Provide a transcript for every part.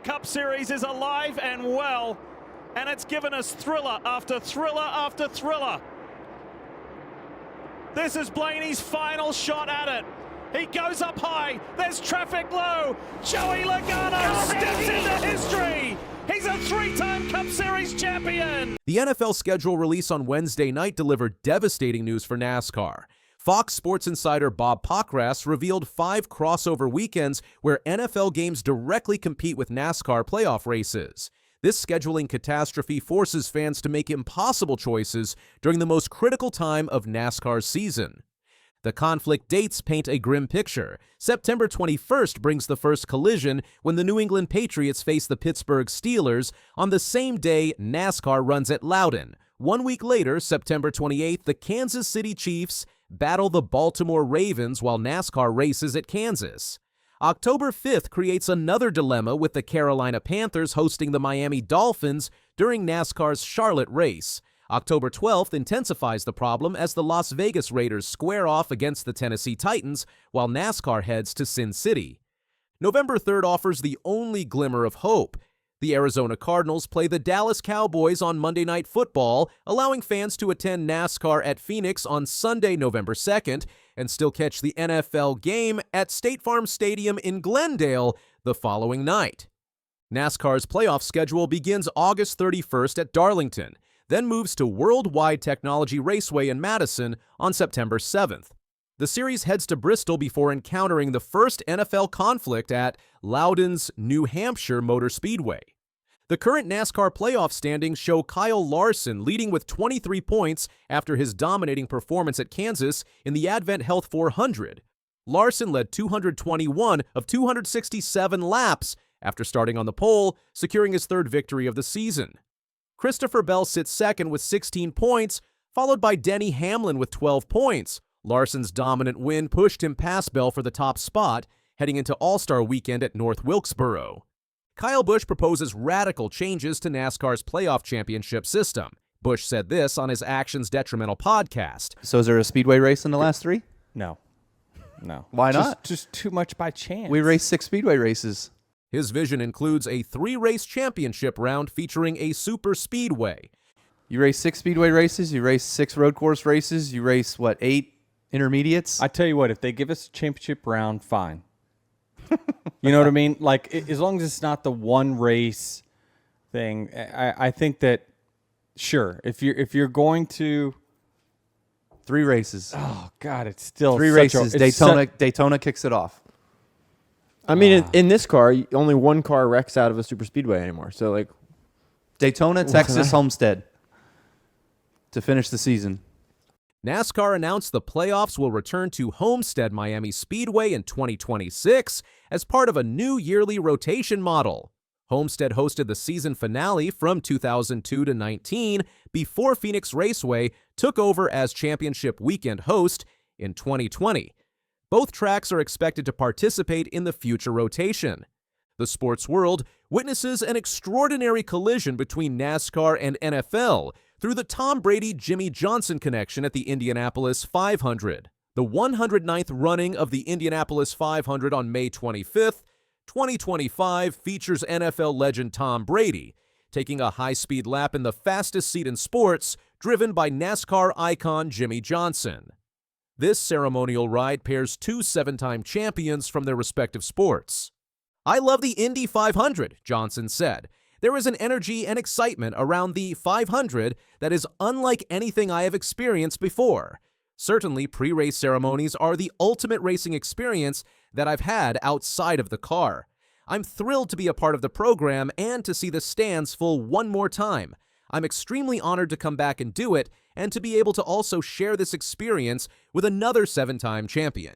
Cup Series is alive and well, and it's given us thriller after thriller after thriller. This is Blaney's final shot at it. He goes up high. There's traffic low. Joey Logano steps into history. He's a three-time Cup Series champion. The NFL schedule release on Wednesday night delivered devastating news for NASCAR. Fox Sports insider Bob Pockrass revealed 5 crossover weekends where NFL games directly compete with NASCAR playoff races. This scheduling catastrophe forces fans to make impossible choices during the most critical time of NASCAR's season. The conflict dates paint a grim picture. September 21st brings the first collision when the New England Patriots face the Pittsburgh Steelers on the same day NASCAR runs at Loudon. 1 week later, September 28th, the Kansas City Chiefs battle the Baltimore Ravens while NASCAR races at Kansas. October 5th creates another dilemma with the Carolina Panthers hosting the Miami Dolphins during NASCAR's Charlotte race. October 12th intensifies the problem as the Las Vegas Raiders square off against the Tennessee Titans while NASCAR heads to Sin City. November 3rd offers the only glimmer of hope. The Arizona Cardinals play the Dallas Cowboys on Monday Night Football, allowing fans to attend NASCAR at Phoenix on Sunday, November 2nd, and still catch the NFL game at State Farm Stadium in Glendale the following night. NASCAR's playoff schedule begins August 31st at Darlington, then moves to Worldwide Technology Raceway in Madison on September 7th. The series heads to Bristol before encountering the first NFL conflict at Loudon's New Hampshire Motor Speedway. The current NASCAR playoff standings show Kyle Larson leading with 23 points after his dominating performance at Kansas in the Advent Health 400. Larson led 221 of 267 laps after starting on the pole, securing his third victory of the season. Christopher Bell sits second with 16 points, followed by Denny Hamlin with 12 points. Larson's dominant win pushed him past Bell for the top spot, heading into All-Star Weekend at North Wilkesboro. Kyle Busch proposes radical changes to NASCAR's playoff championship system. Busch said this on his Actions Detrimental podcast. So is there a speedway race in the last 3? No. Why not? Just too much by chance. We raced 6 speedway races. His vision includes a 3-race championship round featuring a super speedway. You race 6 speedway races, you race 6 road course races, you race, 8 intermediates? I tell you what, if they give us a championship round, fine. You know what I mean? Like, as long as it's not the one race thing, I think that, sure, if you're going to 3 races. Oh God, it's still 3 races. Daytona kicks it off. I mean, in this car, only one car wrecks out of a super speedway anymore. So, like, Daytona, Texas, Homestead to finish the season. NASCAR announced the playoffs will return to Homestead Miami Speedway in 2026 as part of a new yearly rotation model. Homestead hosted the season finale from 2002 to 19 before Phoenix Raceway took over as championship weekend host in 2020. Both tracks are expected to participate in the future rotation. The sports world witnesses an extraordinary collision between NASCAR and NFL through the Tom Brady-Jimmy Johnson connection at the Indianapolis 500. The 109th running of the Indianapolis 500 on May 25th, 2025 features NFL legend Tom Brady taking a high-speed lap in the fastest seat in sports, driven by NASCAR icon Jimmy Johnson. This ceremonial ride pairs 2 7-time champions from their respective sports. "I love the Indy 500, Johnson said. There is an energy and excitement around the 500 that is unlike anything I have experienced before. Certainly, pre-race ceremonies are the ultimate racing experience that I've had outside of the car. I'm thrilled to be a part of the program and to see the stands full one more time. I'm extremely honored to come back and do it, and to be able to also share this experience with another 7-time champion."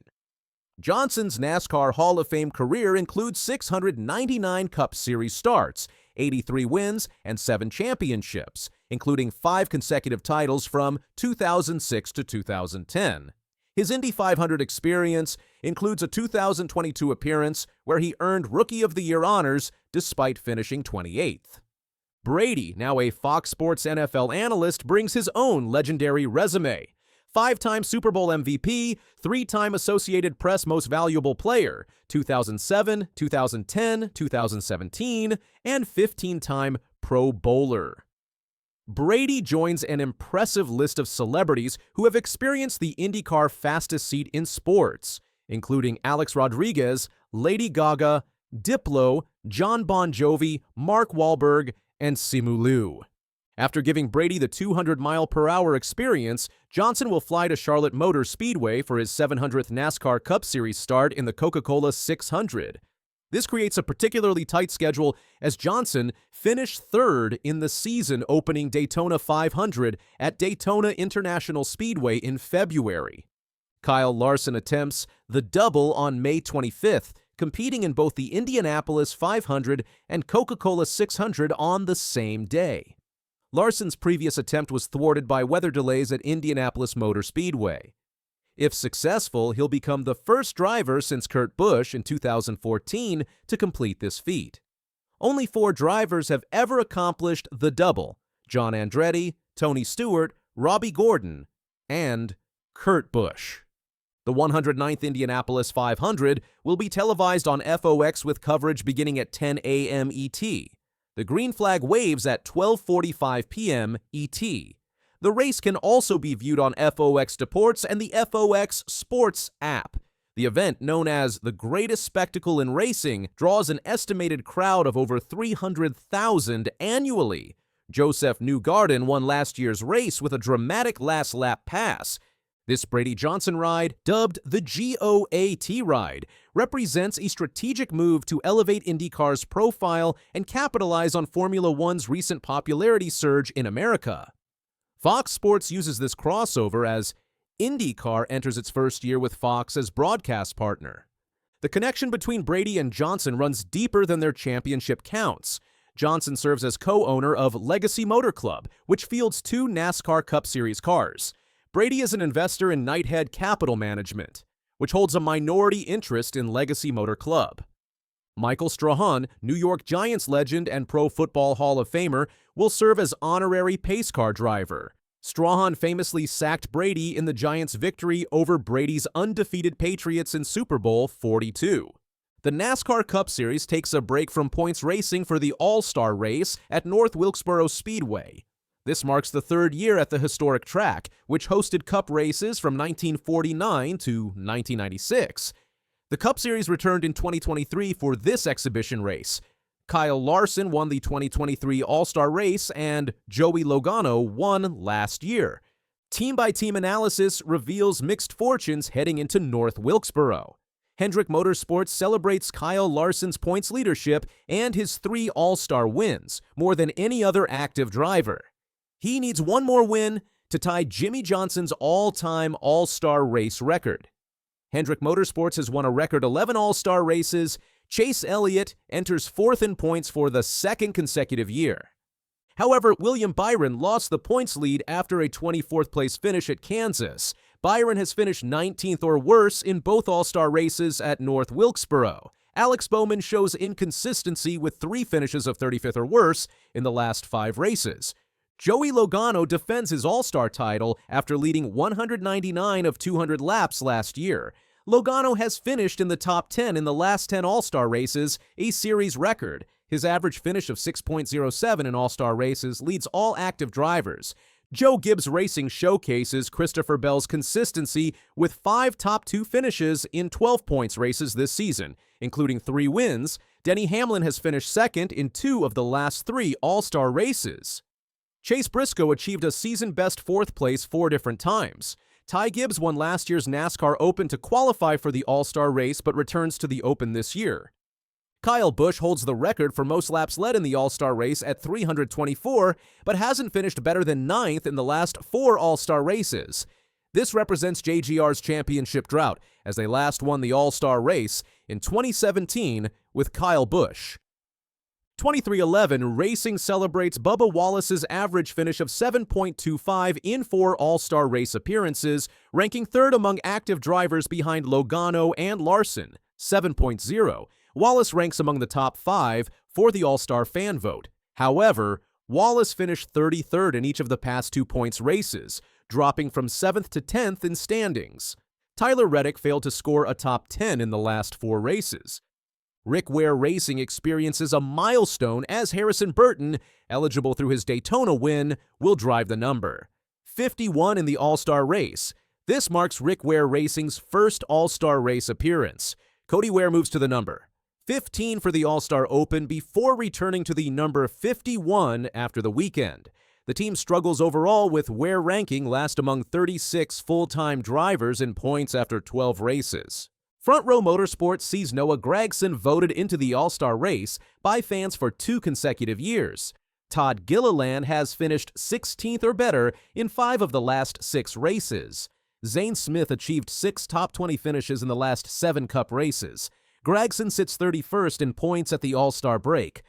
Johnson's NASCAR Hall of Fame career includes 699 Cup Series starts, 83 wins, and 7 championships, including 5 consecutive titles from 2006 to 2010. His Indy 500 experience includes a 2022 appearance where he earned Rookie of the Year honors despite finishing 28th. Brady, now a Fox Sports NFL analyst, brings his own legendary resume. 5-time Super Bowl MVP, 3-time Associated Press Most Valuable Player, 2007, 2010, 2017, and 15-time Pro Bowler. Brady joins an impressive list of celebrities who have experienced the IndyCar fastest seat in sports, including Alex Rodriguez, Lady Gaga, Diplo, John Bon Jovi, Mark Wahlberg, and Simu Liu. After giving Brady the 200-mile-per-hour experience, Johnson will fly to Charlotte Motor Speedway for his 700th NASCAR Cup Series start in the Coca-Cola 600. This creates a particularly tight schedule as Johnson finished third in the season-opening Daytona 500 at Daytona International Speedway in February. Kyle Larson attempts the double on May 25th, competing in both the Indianapolis 500 and Coca-Cola 600 on the same day. Larson's previous attempt was thwarted by weather delays at Indianapolis Motor Speedway. If successful, he'll become the first driver since Kurt Busch in 2014 to complete this feat. Only 4 drivers have ever accomplished the double: John Andretti, Tony Stewart, Robbie Gordon, and Kurt Busch. The 109th Indianapolis 500 will be televised on FOX with coverage beginning at 10 a.m. ET. The green flag waves at 12:45 p.m. ET. The race can also be viewed on FOX Deportes and the FOX Sports app. The event, known as the greatest spectacle in racing, draws an estimated crowd of over 300,000 annually. Joseph Newgarden won last year's race with a dramatic last lap pass. This Brady Johnson ride, dubbed the GOAT ride, represents a strategic move to elevate IndyCar's profile and capitalize on Formula One's recent popularity surge in America. Fox Sports uses this crossover as IndyCar enters its first year with Fox as broadcast partner. The connection between Brady and Johnson runs deeper than their championship counts. Johnson serves as co-owner of Legacy Motor Club, which fields 2 NASCAR Cup Series cars. Brady is an investor in Knighthead Capital Management, which holds a minority interest in Legacy Motor Club. Michael Strahan, New York Giants legend and Pro Football Hall of Famer, will serve as honorary pace car driver. Strahan famously sacked Brady in the Giants' victory over Brady's undefeated Patriots in Super Bowl 42. The NASCAR Cup Series takes a break from points racing for the All-Star race at North Wilkesboro Speedway. This marks the 3rd year at the historic track, which hosted Cup races from 1949 to 1996. The Cup Series returned in 2023 for this exhibition race. Kyle Larson won the 2023 All-Star race, and Joey Logano won last year. Team-by-team analysis reveals mixed fortunes heading into North Wilkesboro. Hendrick Motorsports celebrates Kyle Larson's points leadership and his 3 All-Star wins, more than any other active driver. He needs one more win to tie Jimmy Johnson's all-time All-Star race record. Hendrick Motorsports has won a record 11 All-Star races. Chase Elliott enters 4th in points for the 2nd consecutive year. However, William Byron lost the points lead after a 24th place finish at Kansas. Byron has finished 19th or worse in both All-Star races at North Wilkesboro. Alex Bowman shows inconsistency with 3 finishes of 35th or worse in the last 5 races. Joey Logano defends his All-Star title after leading 199 of 200 laps last year. Logano has finished in the top 10 in the last 10 All-Star races, a series record. His average finish of 6.07 in All-Star races leads all active drivers. Joe Gibbs Racing showcases Christopher Bell's consistency with 5 top 2 finishes in 12 points races this season, including 3 wins. Denny Hamlin has finished 2nd in 2 of the last 3 All-Star races. Chase Briscoe achieved a season-best 4th place 4 different times. Ty Gibbs won last year's NASCAR Open to qualify for the All-Star race but returns to the Open this year. Kyle Busch holds the record for most laps led in the All-Star race at 324, but hasn't finished better than 9th in the last 4 All-Star races. This represents JGR's championship drought, as they last won the All-Star race in 2017 with Kyle Busch. 2311 Racing celebrates Bubba Wallace's average finish of 7.25 in 4 All-Star race appearances, ranking 3rd among active drivers behind Logano and Larson, 7.0. Wallace ranks among the top 5 for the All-Star fan vote. However, Wallace finished 33rd in each of the past 2 points races, dropping from 7th to 10th in standings. Tyler Reddick failed to score a top 10 in the last 4 races. Rick Ware Racing experiences a milestone as Harrison Burton, eligible through his Daytona win, will drive the number. 51 in the All-Star race. This marks Rick Ware Racing's first All-Star race appearance. Cody Ware moves to the number 15 for the All-Star Open before returning to the number 51 after the weekend. The team struggles overall, with Ware ranking last among 36 full-time drivers in points after 12 races. Front Row Motorsports sees Noah Gragson voted into the All-Star race by fans for 2 consecutive years. Todd Gilliland has finished 16th or better in 5 of the last 6 races. Zane Smith achieved 6 top 20 finishes in the last 7 Cup races. Gragson sits 31st in points at the All-Star break.